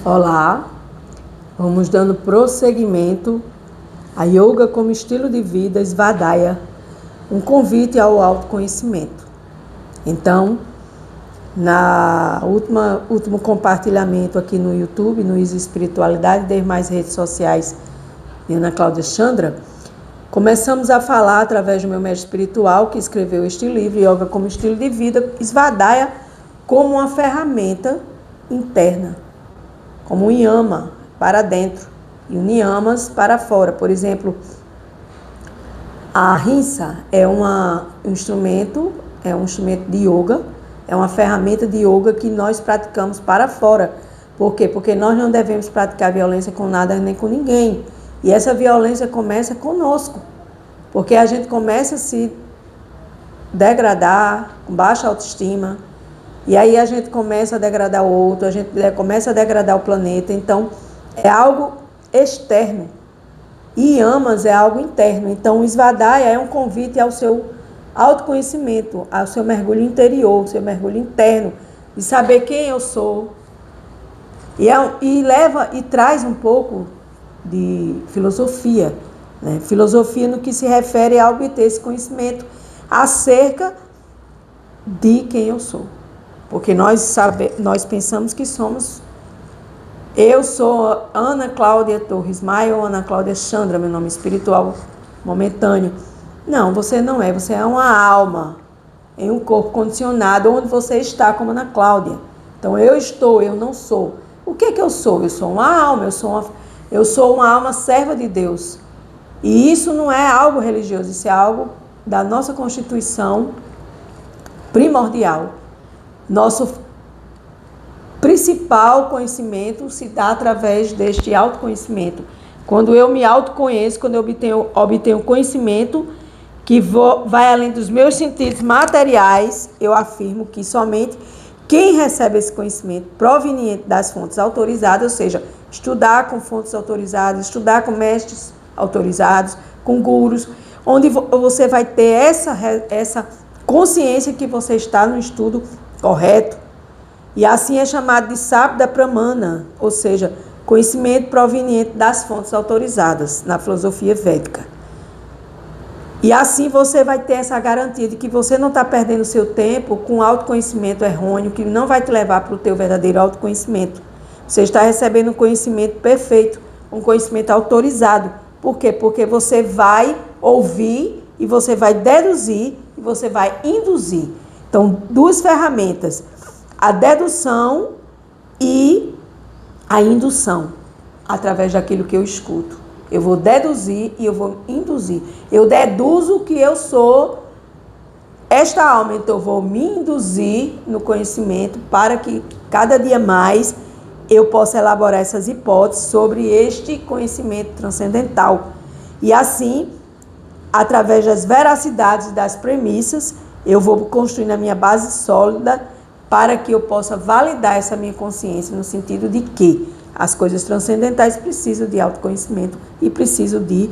Olá, vamos dando prosseguimento a Yoga como estilo de vida Svadhyaya, um convite ao autoconhecimento. Então, na último compartilhamento aqui no YouTube, no Isa Espiritualidade, das mais redes sociais de Ana Cláudia Chandra, começamos a falar através do meu mestre espiritual, que escreveu este livro, Yoga como estilo de vida, Svadhyaya como uma ferramenta interna, como um yama para dentro e um niyamas para fora. Por exemplo, a ahimsa é um instrumento de yoga, é uma ferramenta de yoga que nós praticamos para fora. Por quê? Porque nós não devemos praticar violência com nada nem com ninguém. E essa violência começa conosco, porque a gente começa a se degradar, com baixa autoestima, e aí a gente começa a degradar o outro, a gente começa a degradar o planeta. Então, é algo externo. E yamas é algo interno. Então, o Svadhyaya é um convite ao seu autoconhecimento, ao seu mergulho interior, ao seu mergulho interno, de saber quem eu sou. E traz um pouco de filosofia, né? Filosofia no que se refere a obter esse conhecimento acerca de quem eu sou. Porque nós pensamos que somos... Eu sou Ana Cláudia Torres Maia ou Ana Cláudia Chandra, meu nome espiritual momentâneo. Não, você não é. Você é uma alma em um corpo condicionado onde você está como Ana Cláudia. Então, eu não sou. O que é que eu sou? Eu sou uma alma, eu sou uma alma serva de Deus. E isso não é algo religioso, isso é algo da nossa constituição primordial. Nosso principal conhecimento se dá através deste autoconhecimento. Quando eu me autoconheço, quando eu obtenho conhecimento que vai além dos meus sentidos materiais, eu afirmo que somente quem recebe esse conhecimento proveniente das fontes autorizadas, ou seja, estudar com fontes autorizadas, estudar com mestres autorizados, com gurus, onde você vai ter essa consciência que você está no estudo correto. E assim é chamado de Sabda Pramana, ou seja, conhecimento proveniente das fontes autorizadas na filosofia védica. E assim você vai ter essa garantia de que você não está perdendo seu tempo com autoconhecimento errôneo, que não vai te levar para o teu verdadeiro autoconhecimento. Você está recebendo um conhecimento perfeito, um conhecimento autorizado. Por quê? Porque você vai ouvir e você vai deduzir e você vai induzir. Então, duas ferramentas, a dedução e a indução, através daquilo que eu escuto. Eu vou deduzir e eu vou induzir. Eu deduzo que eu sou esta alma, então eu vou me induzir no conhecimento para que cada dia mais eu possa elaborar essas hipóteses sobre este conhecimento transcendental. E assim, através das veracidades e das premissas, eu vou construindo a minha base sólida para que eu possa validar essa minha consciência no sentido de que as coisas transcendentais precisam de autoconhecimento e precisam de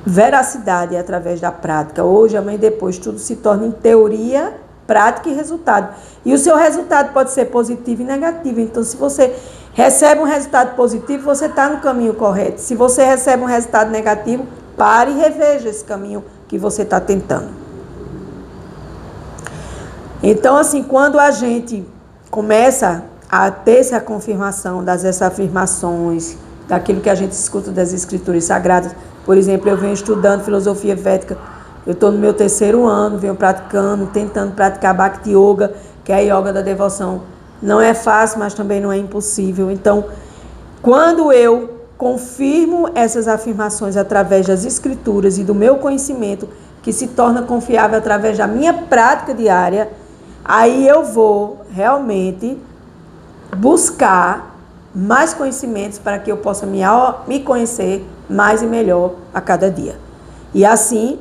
veracidade através da prática. Hoje, amanhã e depois, tudo se torna em teoria, prática e resultado. E o seu resultado pode ser positivo e negativo. Então, se você recebe um resultado positivo, você está no caminho correto. Se você recebe um resultado negativo, pare e reveja esse caminho que você está tentando. Então, assim, quando a gente começa a ter essa confirmação dessas afirmações, daquilo que a gente escuta das escrituras sagradas, por exemplo, eu venho estudando filosofia védica, eu estou no meu 3º ano, venho praticando, tentando praticar Bhakti Yoga, que é a yoga da devoção. Não é fácil, mas também não é impossível. Então, quando eu confirmo essas afirmações através das escrituras e do meu conhecimento, que se torna confiável através da minha prática diária, aí eu vou realmente buscar mais conhecimentos para que eu possa me conhecer mais e melhor a cada dia. E assim,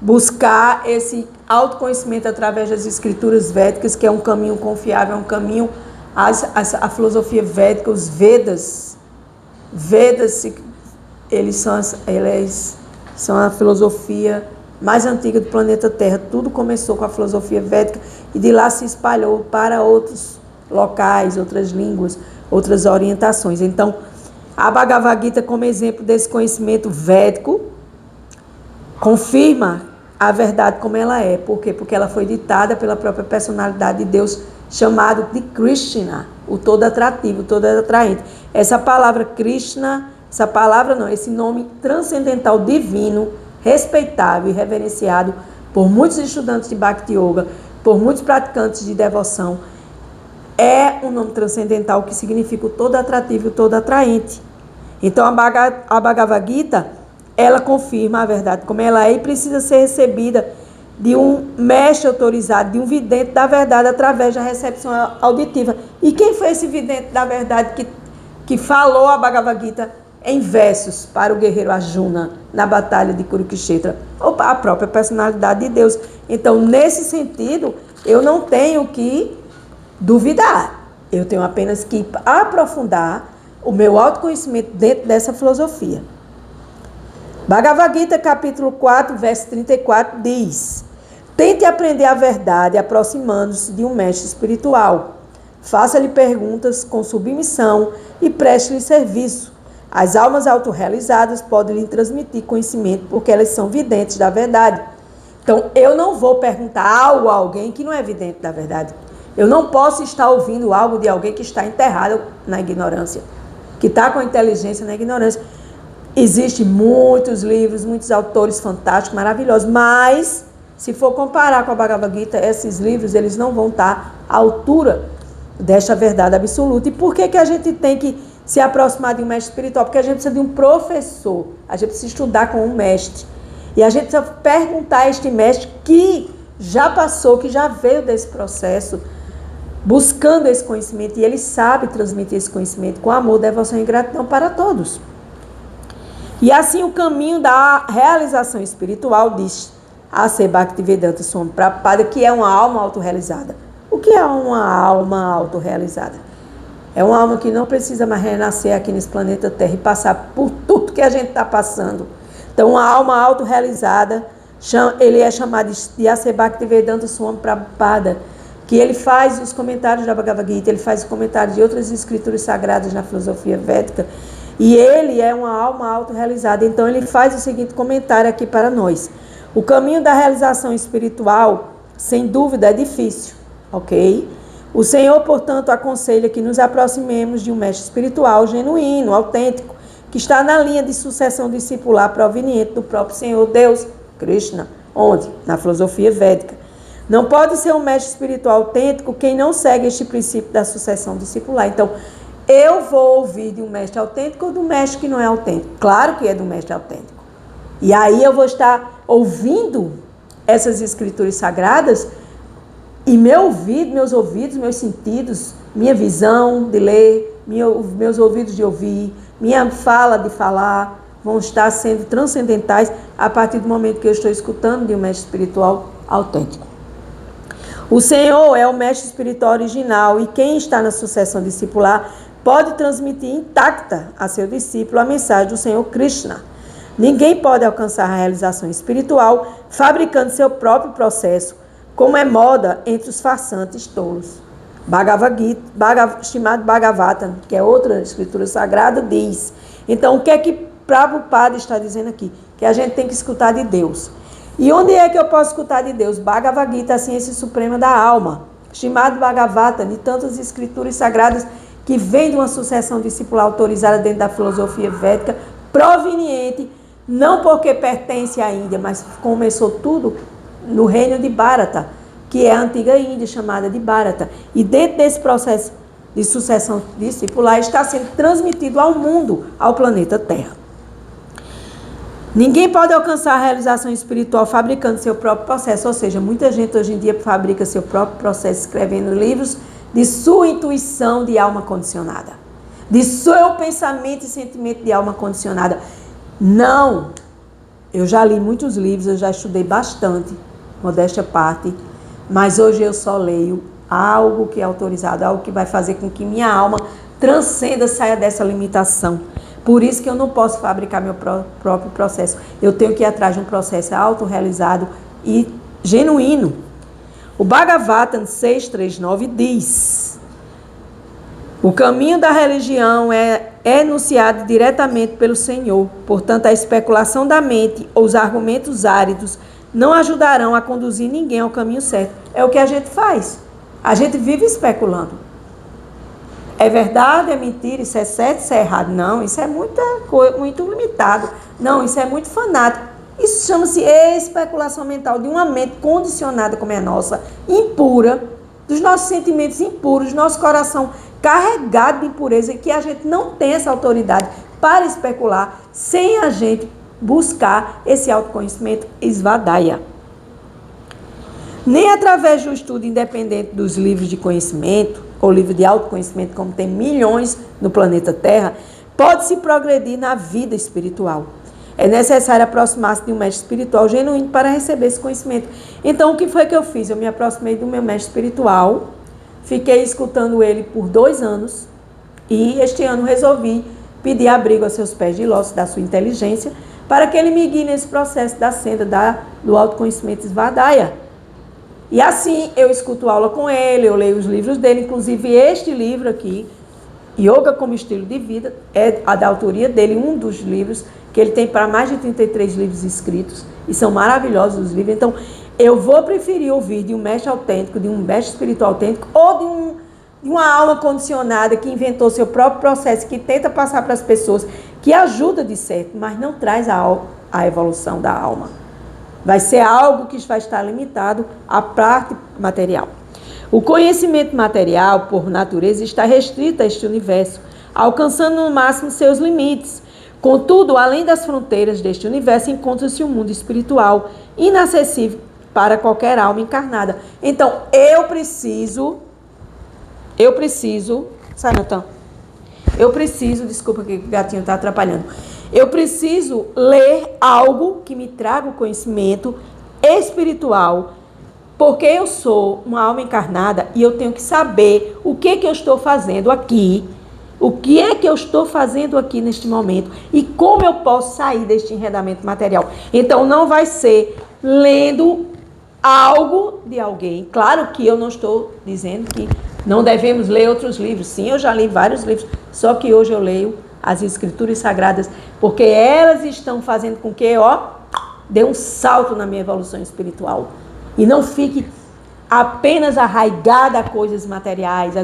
buscar esse autoconhecimento através das escrituras védicas, que é um caminho confiável, é um caminho, a filosofia védica, os Vedas, eles são a filosofia mais antiga do planeta Terra. Tudo começou com a filosofia védica e de lá se espalhou para outros locais, outras línguas, outras orientações. Então, a Bhagavad Gita, como exemplo desse conhecimento védico, confirma a verdade como ela é. Por quê? Porque ela foi ditada pela própria personalidade de Deus, chamado de Krishna, o todo atrativo, o todo atraente. Essa palavra Krishna, esse nome transcendental divino, respeitável e reverenciado por muitos estudantes de Bhakti Yoga, por muitos praticantes de devoção, é um nome transcendental que significa o todo atrativo e o todo atraente. Então a Bhagavad Gita, ela confirma a verdade como ela é e precisa ser recebida de um mestre autorizado, de um vidente da verdade através da recepção auditiva. E quem foi esse vidente da verdade que falou a Bhagavad Gita em versos para o guerreiro Arjuna na batalha de Kurukshetra? A própria personalidade de Deus. Então, nesse sentido, eu não tenho que duvidar. Eu tenho apenas que aprofundar o meu autoconhecimento dentro dessa filosofia. Bhagavad Gita, capítulo 4, verso 34, diz: tente aprender a verdade aproximando-se de um mestre espiritual. Faça-lhe perguntas com submissão e preste-lhe serviço. As almas autorrealizadas podem lhe transmitir conhecimento porque elas são videntes da verdade. Então, eu não vou perguntar algo a alguém que não é vidente da verdade. Eu não posso estar ouvindo algo de alguém que está enterrado na ignorância, que está com a inteligência na ignorância. Existem muitos livros, muitos autores fantásticos, maravilhosos, mas se for comparar com a Bhagavad Gita, esses livros eles não vão estar à altura desta verdade absoluta. E por que a gente tem que se aproximar de um mestre espiritual? Porque a gente precisa de um professor, a gente precisa estudar com um mestre. E a gente precisa perguntar a este mestre que já passou, que já veio desse processo, buscando esse conhecimento, e ele sabe transmitir esse conhecimento com amor, devoção e gratidão para todos. E assim o caminho da realização espiritual, diz A.C. Bhaktivedanta Swami Prabhupada, que é uma alma autorrealizada. O que é uma alma autorrealizada? É uma alma que não precisa mais renascer aqui nesse planeta Terra e passar por tudo que a gente está passando. Então, uma alma autorrealizada, ele é chamado de A.C. Bhaktivedanta Swami Prabhupada, que ele faz os comentários da Bhagavad Gita, ele faz os comentários de outras escrituras sagradas na filosofia védica, e ele é uma alma autorrealizada. Então, ele faz o seguinte comentário aqui para nós: o caminho da realização espiritual, sem dúvida, é difícil, ok? O Senhor, portanto, aconselha que nos aproximemos de um mestre espiritual genuíno, autêntico, que está na linha de sucessão discipular proveniente do próprio Senhor Deus, Krishna. Onde? Na filosofia védica. Não pode ser um mestre espiritual autêntico quem não segue este princípio da sucessão discipular. Então, eu vou ouvir de um mestre autêntico ou do mestre que não é autêntico? Claro que é do mestre autêntico. E aí eu vou estar ouvindo essas escrituras sagradas e meus ouvidos, meus sentidos, minha visão de ler, meus ouvidos de ouvir, minha fala de falar, vão estar sendo transcendentais a partir do momento que eu estou escutando de um mestre espiritual autêntico. O Senhor é o mestre espiritual original e quem está na sucessão discipular pode transmitir intacta a seu discípulo a mensagem do Senhor Krishna. Ninguém pode alcançar a realização espiritual fabricando seu próprio processo, como é moda entre os farsantes tolos. Bhagavad Gita, chamado Bhagavatam, que é outra escritura sagrada, diz. Então, o que é que Prabhupada está dizendo aqui? Que a gente tem que escutar de Deus. E onde é que eu posso escutar de Deus? Bhagavad Gita, a ciência suprema da alma. Chamado Bhagavatam, de tantas escrituras sagradas que vem de uma sucessão discipular autorizada dentro da filosofia védica, proveniente, não porque pertence à Índia, mas começou tudo no reino de Bharata, que é a antiga Índia, chamada de Bharata. E dentro desse processo de sucessão discipular está sendo transmitido ao mundo, ao planeta Terra. Ninguém pode alcançar a realização espiritual fabricando seu próprio processo, ou seja, muita gente hoje em dia fabrica seu próprio processo escrevendo livros de sua intuição de alma condicionada, de seu pensamento e sentimento de alma condicionada. Não! Eu já li muitos livros, eu já estudei bastante, modéstia à parte, mas hoje eu só leio algo que é autorizado, algo que vai fazer com que minha alma transcenda, saia dessa limitação. Por isso que eu não posso fabricar meu próprio processo. Eu tenho que ir atrás de um processo autorrealizado e genuíno. O Bhagavatam 6.3.9 diz: O caminho da religião é enunciado diretamente pelo Senhor. Portanto, a especulação da mente ou os argumentos áridos não ajudarão a conduzir ninguém ao caminho certo. É o que a gente faz. A gente vive especulando. É verdade, é mentira, isso é certo, isso é errado. Não, isso é muito limitado. Não, isso é muito fanático. Isso chama-se especulação mental de uma mente condicionada como é a nossa, impura, dos nossos sentimentos impuros, do nosso coração carregado de impureza, que a gente não tem essa autoridade para especular sem a gente buscar esse autoconhecimento esvadaia. Nem através do estudo independente dos livros de conhecimento, ou livro de autoconhecimento, como tem milhões no planeta Terra, pode-se progredir na vida espiritual. É necessário aproximar-se de um mestre espiritual genuíno para receber esse conhecimento. Então, o que foi que eu fiz? Eu me aproximei do meu mestre espiritual, fiquei escutando ele por 2 anos e este ano resolvi pedir abrigo a seus pés de lótus, da sua inteligência, para que ele me guie nesse processo da senda do autoconhecimento Svadhyaya. E assim eu escuto aula com ele, eu leio os livros dele, inclusive este livro aqui, Yoga como Estilo de Vida, é a da autoria dele, um dos livros, que ele tem para mais de 33 livros escritos, e são maravilhosos os livros. Então, eu vou preferir ouvir de um mestre autêntico, de um mestre espiritual autêntico, ou de uma alma condicionada que inventou seu próprio processo, que tenta passar para as pessoas, que ajuda de certo, mas não traz a evolução da alma. Vai ser algo que vai estar limitado à parte material. O conhecimento material, por natureza, está restrito a este universo, alcançando no máximo seus limites. Contudo, além das fronteiras deste universo, encontra-se um mundo espiritual, inacessível para qualquer alma encarnada. Então, eu preciso, sai, Natan. Desculpa que o gatinho está atrapalhando. Eu preciso ler algo que me traga o conhecimento espiritual, porque eu sou uma alma encarnada e eu tenho que saber o que eu estou fazendo aqui, o que é que eu estou fazendo aqui neste momento e como eu posso sair deste enredamento material. Então, não vai ser lendo algo de alguém. Claro que eu não estou dizendo que não devemos ler outros livros. Sim, eu já li vários livros, só que hoje eu leio as Escrituras Sagradas, porque elas estão fazendo com que, dê um salto na minha evolução espiritual. E não fique apenas arraigada a coisas materiais,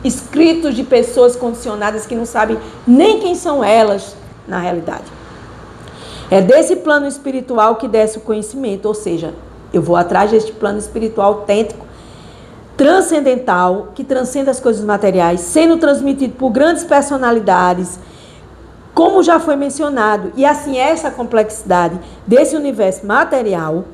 escritos de pessoas condicionadas que não sabem nem quem são elas na realidade. É desse plano espiritual que desce o conhecimento, ou seja, eu vou atrás deste plano espiritual autêntico, transcendental, que transcende as coisas materiais, sendo transmitido por grandes personalidades, como já foi mencionado. E assim, essa complexidade desse universo material.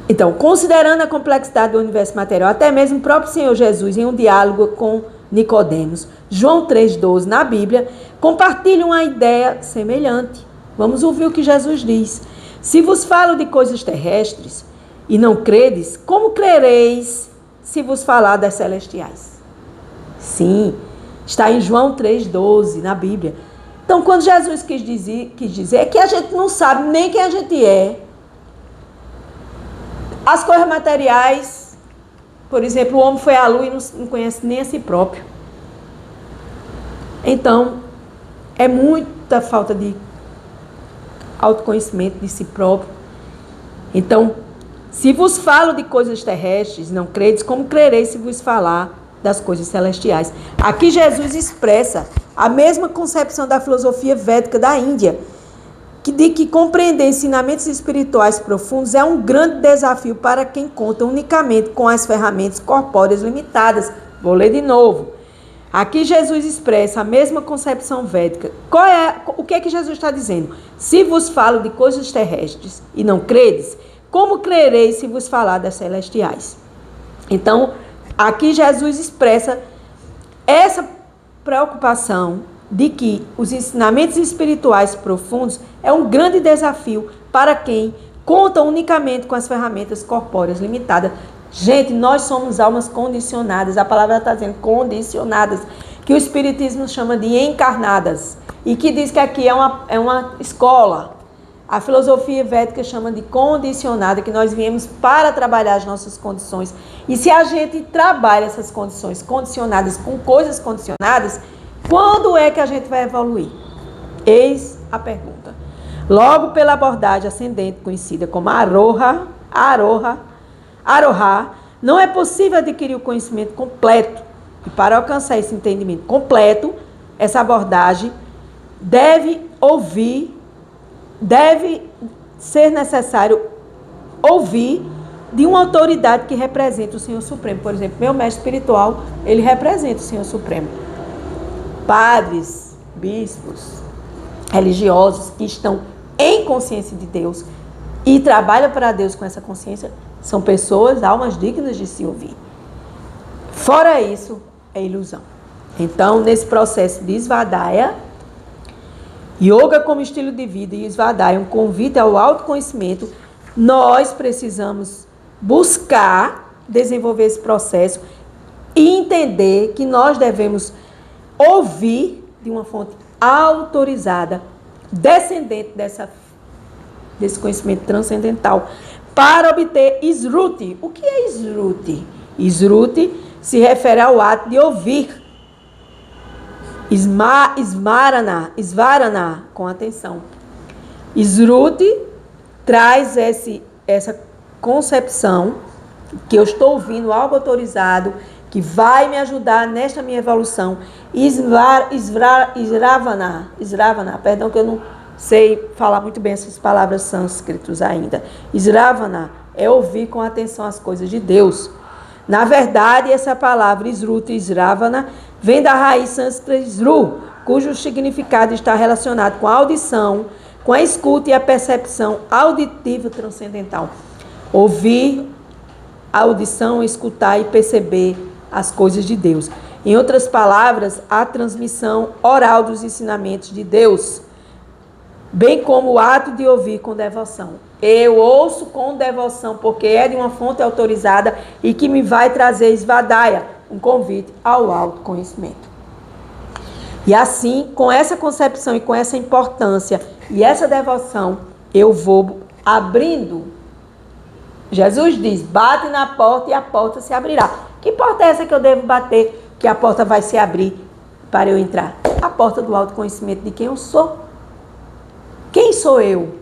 Então, considerando a complexidade do universo material, até mesmo o próprio Senhor Jesus, em um diálogo com Nicodemos, João 3,12, na Bíblia, compartilha uma ideia semelhante. Vamos ouvir o que Jesus diz. Se vos falo de coisas terrestres e não credes, como crereis se vos falar das celestiais? Sim, está em João 3,12, na Bíblia. Então, quando Jesus quis dizer é que a gente não sabe nem quem a gente é. As coisas materiais, por exemplo, o homem foi à lua e não conhece nem a si próprio. Então, é muita falta de autoconhecimento de si próprio. Então, se vos falo de coisas terrestres, não credes, como crereis se vos falar das coisas celestiais? Aqui Jesus expressa a mesma concepção da filosofia védica da Índia, de que compreender ensinamentos espirituais profundos é um grande desafio para quem conta unicamente com as ferramentas corpóreas limitadas. Vou ler de novo. Aqui Jesus expressa a mesma concepção védica. O que é que Jesus está dizendo? Se vos falo de coisas terrestres e não credes, como crereis se vos falar das celestiais? Então, aqui Jesus expressa essa preocupação de que os ensinamentos espirituais profundos é um grande desafio para quem conta unicamente com as ferramentas corpóreas limitadas. Gente, nós somos almas condicionadas, a palavra está dizendo condicionadas, que o Espiritismo chama de encarnadas, e que diz que aqui é uma escola. A filosofia védica chama de condicionada, que nós viemos para trabalhar as nossas condições. E se a gente trabalha essas condições condicionadas com coisas condicionadas, quando é que a gente vai evoluir? Eis a pergunta. Logo pela abordagem ascendente, conhecida como Aroha, não é possível adquirir o conhecimento completo. E para alcançar esse entendimento completo, essa abordagem deve ser necessário ouvir de uma autoridade que representa o Senhor Supremo. Por exemplo, meu mestre espiritual, ele representa o Senhor Supremo. Padres, bispos, religiosos que estão em consciência de Deus e trabalham para Deus com essa consciência, são pessoas, almas dignas de se ouvir. Fora isso, é ilusão. Então, nesse processo de Svadhyaya, Yoga como estilo de vida e Svadhyaya, um convite ao autoconhecimento, nós precisamos buscar desenvolver esse processo e entender que nós devemos ouvir de uma fonte autorizada, descendente desse conhecimento transcendental, para obter Sruti. O que é Sruti? Sruti se refere ao ato de ouvir. Svarana, com atenção. Sruti traz essa concepção que eu estou ouvindo algo autorizado, que vai me ajudar nesta minha evolução. Sravana, perdão que eu não sei falar muito bem essas palavras sânscritas ainda. Sravana é ouvir com atenção as coisas de Deus. Na verdade, essa palavra Sruti, Sravana, vem da raiz sânscrita Sru, cujo significado está relacionado com a audição, com a escuta e a percepção auditiva transcendental. Ouvir, audição, escutar e perceber as coisas de Deus. Em outras palavras, a transmissão oral dos ensinamentos de Deus, bem como o ato de ouvir com devoção. Eu ouço com devoção, porque é de uma fonte autorizada e que me vai trazer Svadhyaya, um convite ao autoconhecimento. E assim, com essa concepção e com essa importância e essa devoção, eu vou abrindo. Jesus diz, bate na porta e a porta se abrirá. Que porta é essa que eu devo bater, que a porta vai se abrir para eu entrar? A porta do autoconhecimento de quem eu sou. Quem sou eu?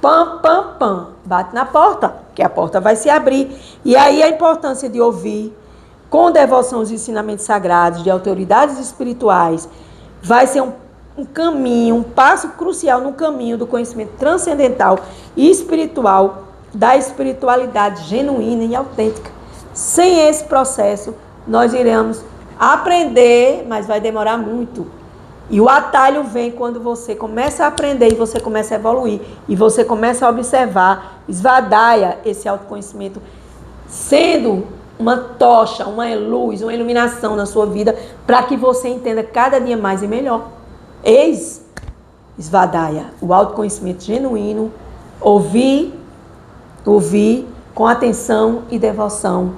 Pam, pam, pam. Bate na porta, que a porta vai se abrir. E aí a importância de ouvir com devoção os ensinamentos sagrados de autoridades espirituais vai ser um caminho, um passo crucial no caminho do conhecimento transcendental e espiritual, da espiritualidade genuína e autêntica. Sem esse processo, nós iremos aprender, mas vai demorar muito. E o atalho vem quando você começa a aprender e você começa a evoluir. E você começa a observar, Svadhyaya, esse autoconhecimento, sendo uma tocha, uma luz, uma iluminação na sua vida, para que você entenda cada dia mais e melhor. Eis Svadhyaya, o autoconhecimento genuíno, ouvir com atenção e devoção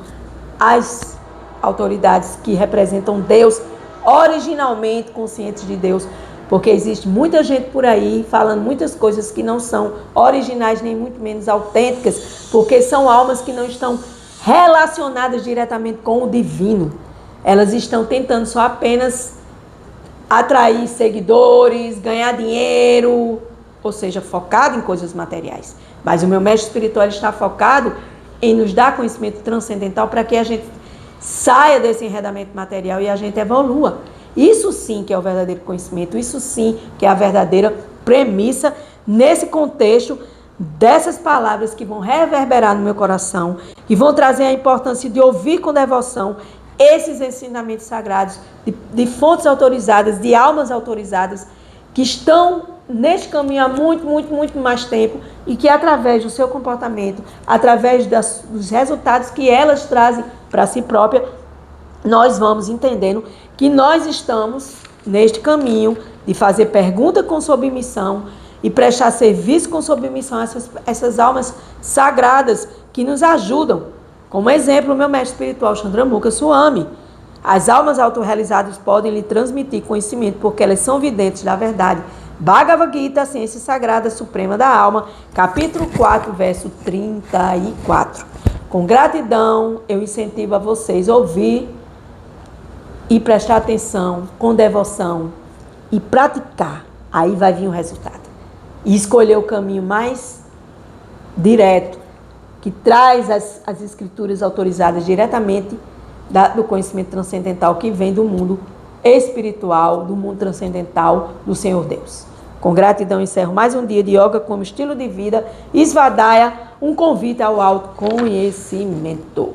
as autoridades que representam Deus, originalmente conscientes de Deus, porque existe muita gente por aí falando muitas coisas que não são originais, nem muito menos autênticas, porque são almas que não estão relacionadas diretamente com o divino. Elas estão tentando só apenas atrair seguidores, ganhar dinheiro, ou seja, focado em coisas materiais. Mas o meu mestre espiritual está focado em nos dar conhecimento transcendental para que a gente saia desse enredamento material e a gente evolua. Isso sim que é o verdadeiro conhecimento, isso sim que é a verdadeira premissa nesse contexto dessas palavras que vão reverberar no meu coração e vão trazer a importância de ouvir com devoção esses ensinamentos sagrados de fontes autorizadas, de almas autorizadas que estão neste caminho há muito mais tempo e que através do seu comportamento, através dos resultados que elas trazem para si própria, nós vamos entendendo que nós estamos neste caminho de fazer pergunta com submissão e prestar serviço com submissão a essas almas sagradas que nos ajudam. Como exemplo, o meu mestre espiritual, Chandramukha Swami. As almas autorrealizadas podem lhe transmitir conhecimento porque elas são videntes da verdade, Bhagavad Gita, a Ciência Sagrada Suprema da Alma, capítulo 4, verso 34. Com gratidão, eu incentivo a vocês a ouvir e prestar atenção com devoção e praticar. Aí vai vir o resultado. E escolher o caminho mais direto, que traz as escrituras autorizadas diretamente do conhecimento transcendental que vem do mundo espiritual, do mundo transcendental do Senhor Deus. Com gratidão, encerro mais um dia de yoga como estilo de vida, Svadhyaya, um convite ao autoconhecimento.